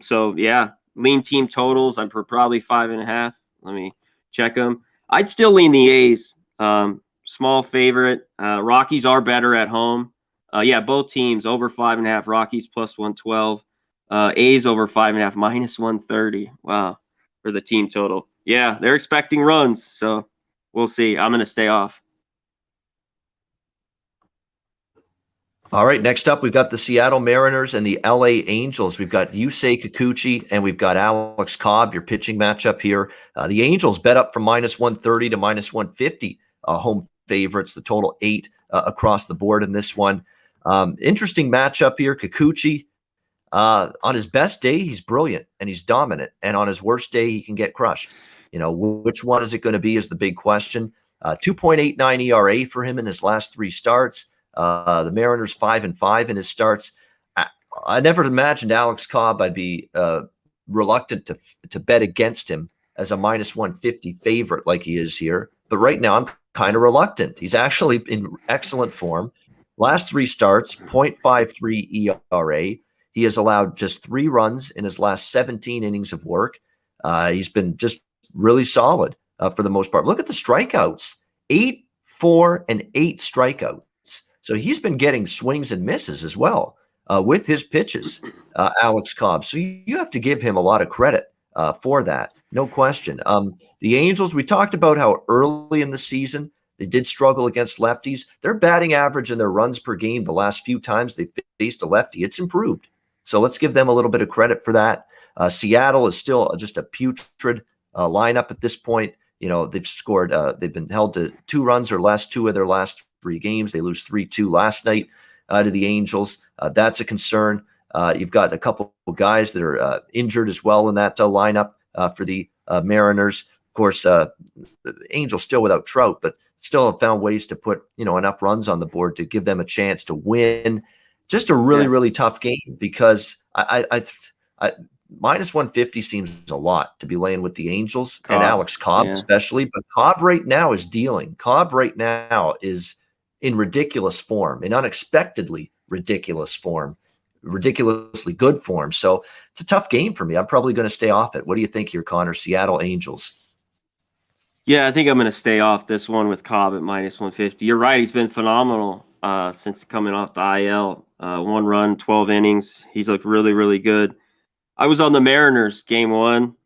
S2: So yeah, lean team totals. I'm for probably 5.5. Let me check them. I'd still lean the A's. Small favorite. Rockies are better at home. Yeah, both teams over 5.5. Rockies +112. A's over 5.5 -130. Wow, for the team total. Yeah, they're expecting runs, so we'll see. I'm going to stay off.
S1: All right, next up, we've got the Seattle Mariners and the LA Angels. We've got Yusei Kikuchi and we've got Alex Cobb, your pitching matchup here. The Angels bet up from -130 to -150 home favorites, the total 8 across the board in this one. Interesting matchup here. Kikuchi, on his best day, he's brilliant and he's dominant. And on his worst day, he can get crushed. Which one is it going to be is the big question. 2.89 ERA for him in his last 3 starts. The Mariners 5-5 in his starts. I never imagined Alex Cobb. I'd be reluctant to bet against him as a -150 favorite like he is here. But right now, I'm kind of reluctant. He's actually in excellent form. Last 3 starts, 0.53 ERA. He has allowed just 3 runs in his last 17 innings of work. He's been just really solid for the most part. Look at the strikeouts. 8, 4, and 8 strikeouts. So he's been getting swings and misses as well with his pitches, Alex Cobb. So you have to give him a lot of credit for that, no question. The Angels, we talked about how early in the season they did struggle against lefties. Their batting average and their runs per game the last few times they faced a lefty, it's improved. So let's give them a little bit of credit for that. Seattle is still just a putrid lineup at this point. They've scored, they've been held to 2 runs or less 2 of their last 3 games. They lose 3-2 last night to the Angels. That's a concern. You've got a couple of guys that are injured as well in that lineup for the Mariners. Of course, the Angels still without Trout, but still have found ways to put enough runs on the board to give them a chance to win. Just a really tough game because I -150 seems a lot to be laying with the Angels and Alex Cobb especially. But Cobb right now is dealing. Cobb right now is in ridiculous form, in unexpectedly ridiculous form, ridiculously good form. So it's a tough game for me. I'm probably going to stay off it. What do you think here, Connor? Seattle Angels.
S2: Yeah, I think I'm going to stay off this one with Cobb at -150. You're right. He's been phenomenal since coming off the IL. 1 run, 12 innings. He's looked really good. I was on the Mariners game 1,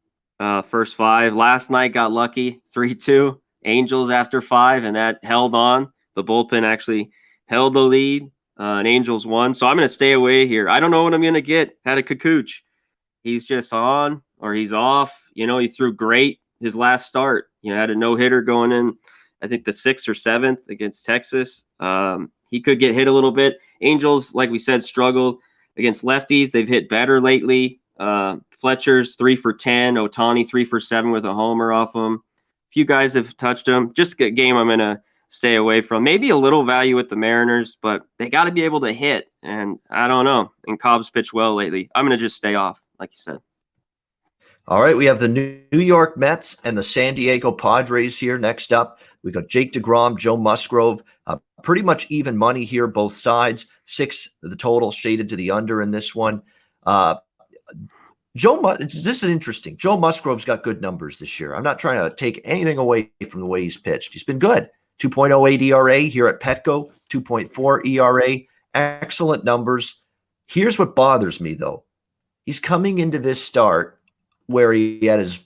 S2: first 5. Last night got lucky, 3-2. Angels after 5, and that held on. The bullpen actually held the lead, and Angels won. So I'm going to stay away here. I don't know what I'm going to get out of Kikuchi. He's just on or he's off. He threw great his last start. Had a no-hitter going in, I think the 6th or 7th against Texas. He could get hit a little bit. Angels, like we said, struggled against lefties. They've hit better lately. Fletcher's 3 for 10. Ohtani 3 for 7 with a homer off him. A few guys have touched him. Just a game I'm going to stay away from. Maybe a little value with the Mariners, but they got to be able to hit. And I don't know. And Cobb's pitched well lately. I'm going to just stay off, like you said.
S1: All right, we have the New York Mets and the San Diego Padres here next up. We got Jake DeGrom, Joe Musgrove, pretty much even money here, both sides. 6 the total, shaded to the under in this one. This is interesting. Joe Musgrove's got good numbers this year. I'm not trying to take anything away from the way he's pitched. He's been good. 2.08 ERA here at Petco, 2.4 ERA. Excellent numbers. Here's what bothers me, though. He's coming into this start where he had his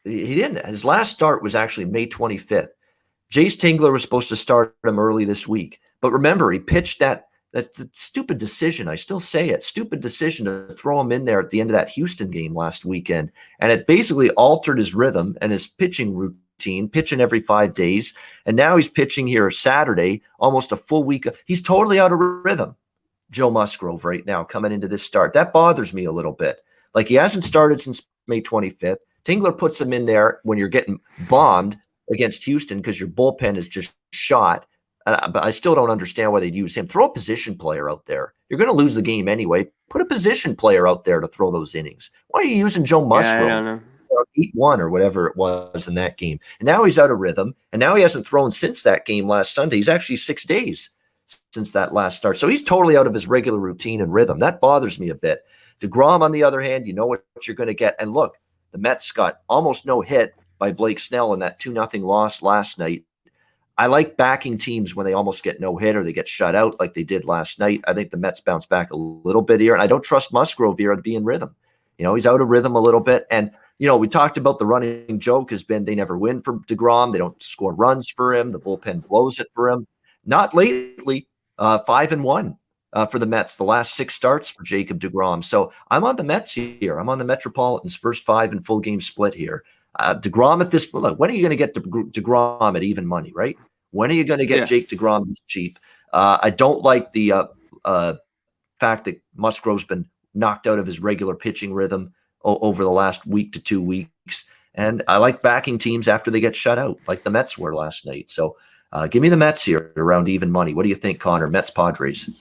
S1: He didn't. His last start was actually May 25th. Jace Tingler was supposed to start him early this week. But remember, he pitched that stupid decision. I still say it. Stupid decision to throw him in there at the end of that Houston game last weekend. And it basically altered his rhythm and his pitching routine, pitching every 5 days. And now he's pitching here Saturday, almost a full week. He's totally out of rhythm, Joe Musgrove, right now, coming into this start. That bothers me a little bit. Like, he hasn't started since May 25th. Tingler puts him in there when you're getting bombed against Houston because your bullpen is just shot. But I still don't understand why they'd use him. Throw a position player out there. You're going to lose the game anyway. Put a position player out there to throw those innings. Why are you using Joe Musgrove?
S2: Yeah, I don't know.
S1: 8-1 or whatever it was in that game. And now he's out of rhythm. And now he hasn't thrown since that game last Sunday. He's actually 6 days since that last start. So he's totally out of his regular routine and rhythm. That bothers me a bit. DeGrom, on the other hand, you know what you're going to get. And look, the Mets got almost no hit by Blake Snell in that 2-0 loss last night. I like backing teams when they almost get no hit or they get shut out like they did last night. I think the Mets bounce back a little bit here. And I don't trust Musgrove here to be in rhythm. You know, he's out of rhythm a little bit. And, you know, we talked about the running joke has been they never win for DeGrom. They don't score runs for him. The bullpen blows it for him. Not lately. 5-1 for the Mets, the last 6 starts for Jacob DeGrom. So I'm on the Mets here. I'm on the Metropolitans' first 5 and full game split here. DeGrom at this point, when are you going to get DeGrom at even money, right? When are you going to get Jake DeGrom this cheap? I don't like the fact that Musgrove's been knocked out of his regular pitching rhythm over the last week to 2 weeks. And I like backing teams after they get shut out, like the Mets were last night. So give me the Mets here around even money. What do you think, Conor? Mets, Padres.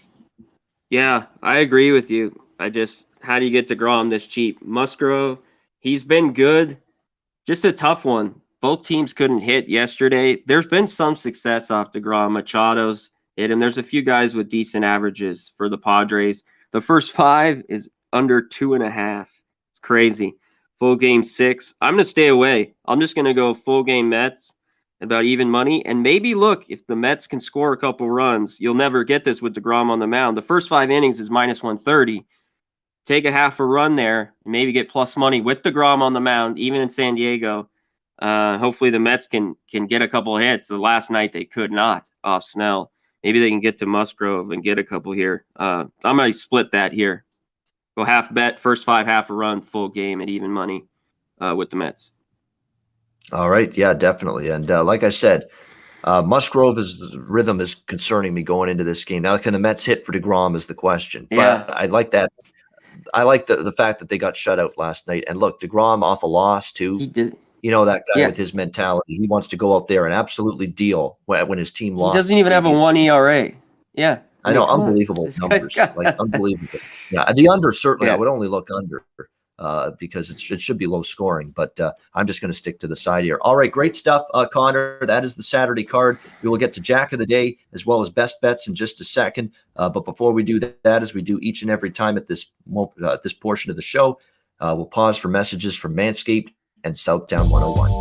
S2: Yeah, I agree with you. How do you get DeGrom this cheap? Musgrove, he's been good. Just a tough one. Both teams couldn't hit yesterday. There's been some success off DeGrom. Machado's hit him. There's a few guys with decent averages for the Padres. The first 5 is under 2.5. It's crazy. Full game 6. I'm going to stay away. I'm just going to go full game Mets, about even money. And maybe look, if the Mets can score a couple runs, you'll never get this with DeGrom on the mound. The first 5 innings is minus 130. Take a half a run there and maybe get plus money with DeGrom on the mound, even in San Diego. Hopefully the Mets can get a couple of hits. The last night they could not off Snell. Maybe they can get to Musgrove and get a couple here. I might split that here. Go half bet, first 5, half a run, full game at even money with the Mets.
S1: All right. Yeah, definitely. And like I said, Musgrove's rhythm is concerning me going into this game. Now, can the Mets hit for DeGrom is the question.
S2: Yeah.
S1: But I like that. I like the fact that they got shut out last night. And look, DeGrom off a loss too.
S2: He did.
S1: You know, that guy with his mentality. He wants to go out there and absolutely deal when his team lost.
S2: He doesn't even have a 1 ERA. Yeah.
S1: I know, unbelievable numbers. Like, unbelievable. Yeah, the under, certainly, I would only look under because it should be low scoring. But I'm just going to stick to the side here. All right, great stuff, Conor. That is the Saturday card. We will get to Jack of the Day as well as best bets in just a second. But before we do that, as we do each and every time at this portion of the show, we'll pause for messages from Manscaped and Southtown 101.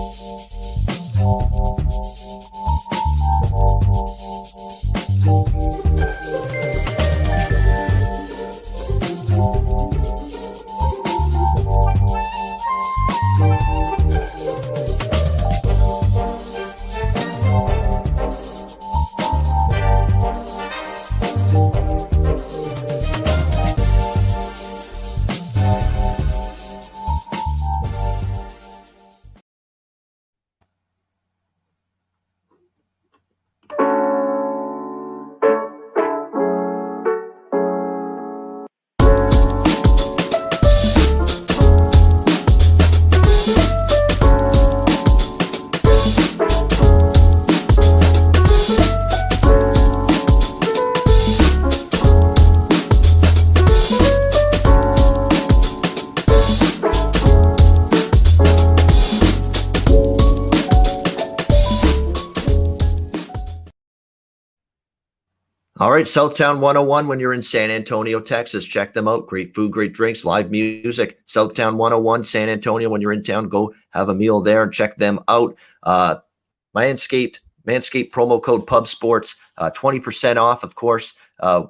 S1: All right, Southtown 101 when you're in San Antonio, Texas. Check them out. Great food, great drinks, live music. Southtown 101, San Antonio. When you're in town, go have a meal there and check them out. Manscaped promo code PubSports, 20% off, of course.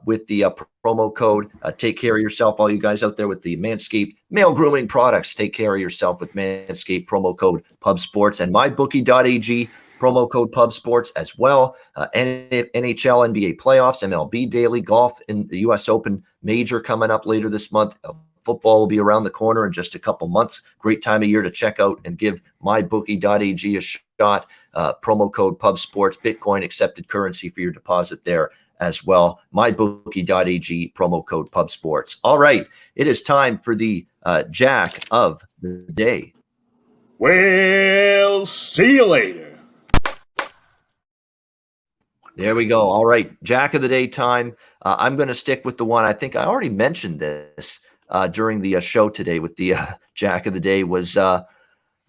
S1: with the promo code. Take care of yourself, all you guys out there with the Manscaped male grooming products. Take care of yourself with Manscaped promo code Pub Sports and mybookie.ag. Promo code Pub Sports as well. NHL, NBA playoffs, MLB daily, golf in the U.S. Open major coming up later this month. Football will be around the corner in just a couple months. Great time of year to check out and give mybookie.ag a shot. Promo code Pub Sports, Bitcoin accepted currency for your deposit there as well. mybookie.ag, promo code Pub Sports. All right, it is time for the Jack of the Day.
S3: Well, see you later.
S1: There we go. All right, Jack of the Day time. I'm going to stick with the one. I think I already mentioned this during the show today with the Jack of the Day was, let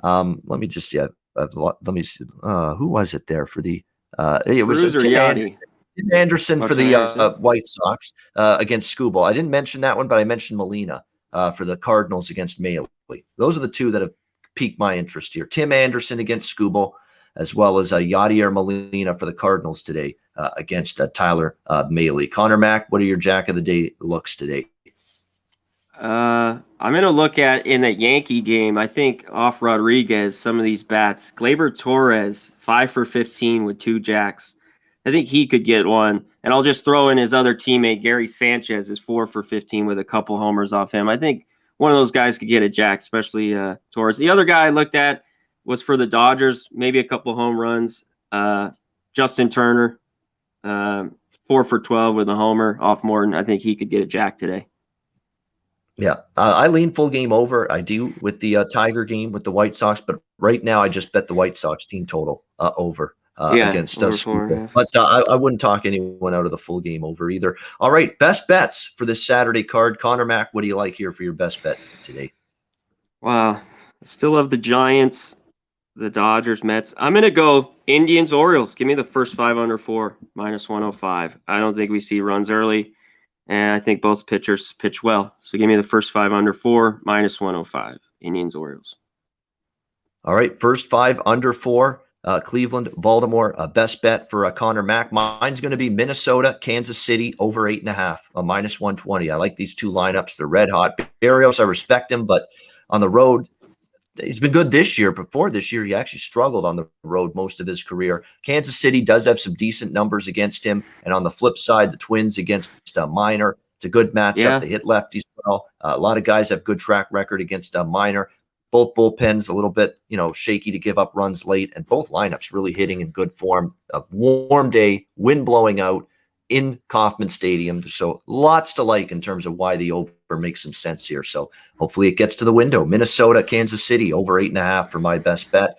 S1: me just, let me see. Who was it there for the, it was Tim Anderson for the White Sox against Skubal. I didn't mention that one, but I mentioned Molina for the Cardinals against Mayo. Those are the two that have piqued my interest here. Tim Anderson against Skubal, as well as Yadier Molina for the Cardinals today against Tyler Mahle. Connor Mack, what are your Jack of the Day looks today?
S2: I'm going to look at in that Yankee game, I think off Rodriguez, some of these bats. Gleyber Torres, 5 for 15 with 2 jacks. I think he could get one. And I'll just throw in his other teammate, Gary Sanchez, is 4 for 15 with a couple homers off him. I think one of those guys could get a jack, especially Torres. The other guy I looked at was for the Dodgers, maybe a couple home runs. Justin Turner, 4 for 12 with a homer off Morton. I think he could get a jack today.
S1: Yeah, I lean full game over. I do with the Tiger game with the White Sox, but right now I just bet the White Sox team total over against us. But I wouldn't talk anyone out of the full game over either. All right, best bets for this Saturday card. Connor Mack, what do you like here for your best bet today?
S2: Wow, I still have the Giants, the Dodgers, Mets. I'm going to go Indians, Orioles. Give me the first 5 under 4, minus 105. I don't think we see runs early, and I think both pitchers pitch well. So give me the first 5 under 4, minus 105. Indians, Orioles.
S1: All right, first 5 under 4. Cleveland, Baltimore, best bet for Connor Mack. Mine's going to be Minnesota, Kansas City, over 8.5, minus 120. I like these two lineups. They're red hot. Barrios, I respect him, but on the road, he's been good this year. Before this year, he actually struggled on the road most of his career. Kansas City does have some decent numbers against him. And on the flip side, the Twins against Minor. It's a good matchup. Yeah. They hit lefties well. A lot of guys have good track record against Minor. Both bullpens a little bit, shaky to give up runs late. And both lineups really hitting in good form. A warm day, wind blowing out in Kauffman Stadium. So lots to like in terms of why the over makes some sense here. So hopefully it gets to the window. Minnesota, Kansas City, over 8.5 for my best bet.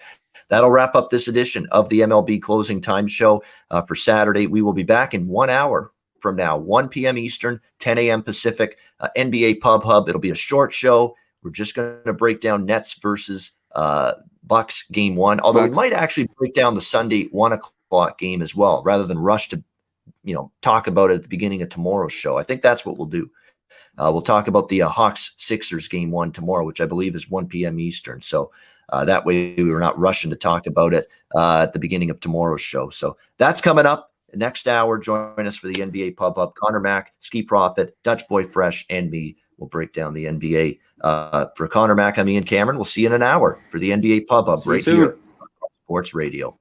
S1: That'll wrap up this edition of the MLB Closing Time Show for Saturday. We will be back in 1 hour from now, 1 p.m. Eastern, 10 a.m. Pacific, NBA Pub Hub. It'll be a short show. We're just going to break down Nets versus Bucks game 1, although we might actually break down the Sunday 1 o'clock game as well, rather than rush to talk about it at the beginning of tomorrow's show. I think that's what we'll do. We'll talk about the Hawks-Sixers game 1 tomorrow, which I believe is 1 p.m. Eastern. So that way we were not rushing to talk about it at the beginning of tomorrow's show. So that's coming up next hour. Join us for the NBA Pub Up. Connor Mack, Ski Prophet, Dutch Boy Fresh, and me will break down the NBA. For Connor Mack, I'm Ian Cameron. We'll see you in an hour for the NBA Pub Up right here on Sports Radio.